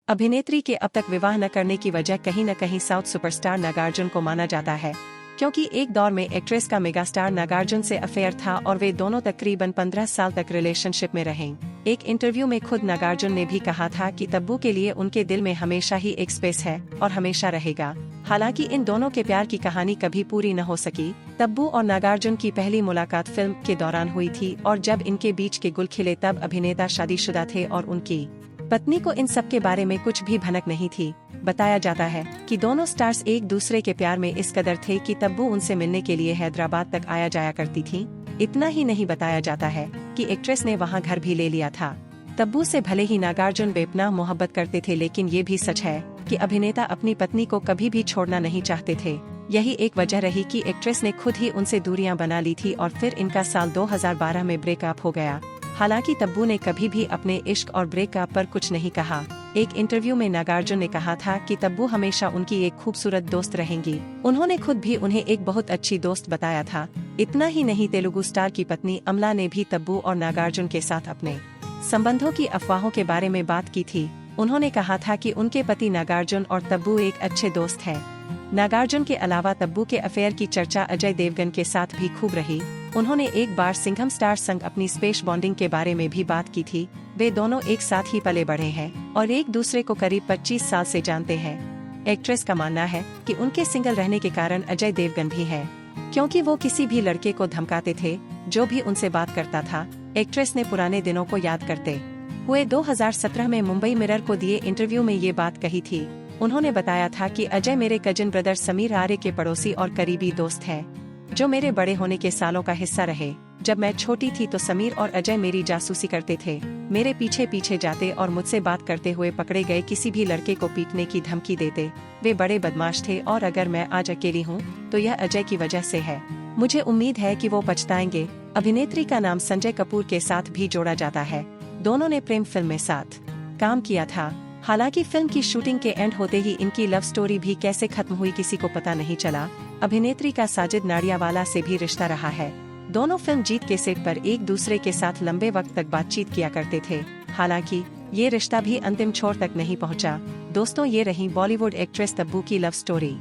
अभिनेत्री के अब तक विवाह न करने की वजह कहीं न कहीं साउथ सुपरस्टार नागार्जुन को माना जाता है, क्योंकि एक दौर में एक्ट्रेस का मेगास्टार नागार्जुन से अफेयर था और वे दोनों तकरीबन 15 साल तक रिलेशनशिप में रहे। एक इंटरव्यू में खुद नागार्जुन ने भी कहा था कि तब्बू के लिए उनके दिल में हमेशा ही एक स्पेस है और हमेशा रहेगा। हालांकि इन दोनों के प्यार की कहानी कभी पूरी न हो सकी। तब्बू और नागार्जुन की पहली मुलाकात फिल्म के दौरान हुई थी और जब इनके बीच के गुल खिले तब अभिनेता शादीशुदा थे और उनकी पत्नी को इन सब के बारे में कुछ भी भनक नहीं थी। बताया जाता है कि दोनों स्टार्स एक दूसरे के प्यार में इस कदर थे कि तब्बू उनसे मिलने के लिए हैदराबाद तक आया जाया करती थी। इतना ही नहीं, बताया जाता है कि एक्ट्रेस ने वहां घर भी ले लिया था। तब्बू से भले ही नागार्जुन बेपनाह मोहब्बत करते थे, लेकिन ये भी सच है कि अभिनेता अपनी पत्नी को कभी भी छोड़ना नहीं चाहते थे। यही एक वजह रही कि एक्ट्रेस ने खुद ही उनसे दूरियां बना ली थी और फिर इनका साल 2012 में ब्रेकअप हो गया। हालांकि तब्बू ने कभी भी अपने इश्क और ब्रेकअप पर कुछ नहीं कहा। एक इंटरव्यू में नागार्जुन ने कहा था कि तब्बू हमेशा उनकी एक खूबसूरत दोस्त रहेंगी। उन्होंने खुद भी उन्हें एक बहुत अच्छी दोस्त बताया था। इतना ही नहीं, तेलुगु स्टार की पत्नी अमला ने भी तब्बू और नागार्जुन के साथ अपने संबंधों की अफवाहों के बारे में बात की थी। उन्होंने कहा था कि उनके पति नागार्जुन और तब्बू एक अच्छे दोस्त हैं। नागार्जुन के अलावा तब्बू के अफेयर की चर्चा अजय देवगन के साथ भी खूब रही। उन्होंने एक बार सिंघम स्टार संग अपनी स्पेस बॉन्डिंग के बारे में भी बात की थी। वे दोनों एक साथ ही पले बढ़े हैं और एक दूसरे को करीब 25 साल से जानते हैं। एक्ट्रेस का मानना है कि उनके सिंगल रहने के कारण अजय देवगन भी है, क्योंकि वो किसी भी लड़के को धमकाते थे जो भी उनसे बात करता था। एक्ट्रेस ने पुराने दिनों को याद करते हुए 2017 में मुंबई मिरर को दिए इंटरव्यू में ये बात कही थी। उन्होंने बताया था कि अजय मेरे कजिन ब्रदर समीर आर्य के पड़ोसी और करीबी दोस्त हैं, जो मेरे बड़े होने के सालों का हिस्सा रहे। जब मैं छोटी थी तो समीर और अजय मेरी जासूसी करते थे, मेरे पीछे पीछे जाते और मुझसे बात करते हुए पकड़े गए किसी भी लड़के को पीटने की धमकी देते। वे बड़े बदमाश थे और अगर मैं आज अकेली हूँ तो यह अजय की वजह से है। मुझे उम्मीद है कि वो पछताएंगे। अभिनेत्री का नाम संजय कपूर के साथ भी जोड़ा जाता है। दोनों ने प्रेम फिल्म में साथ काम किया था। हालांकि फिल्म की शूटिंग के एंड होते ही इनकी लव स्टोरी भी कैसे खत्म हुई किसी को पता नहीं चला। अभिनेत्री का साजिद नाडियावाला से भी रिश्ता रहा है। दोनों फिल्म जीत के सेट पर एक दूसरे के साथ लंबे वक्त तक बातचीत किया करते थे। हालांकि ये रिश्ता भी अंतिम छोर तक नहीं पहुंचा। दोस्तों, ये रही बॉलीवुड एक्ट्रेस तब्बू की लव स्टोरी।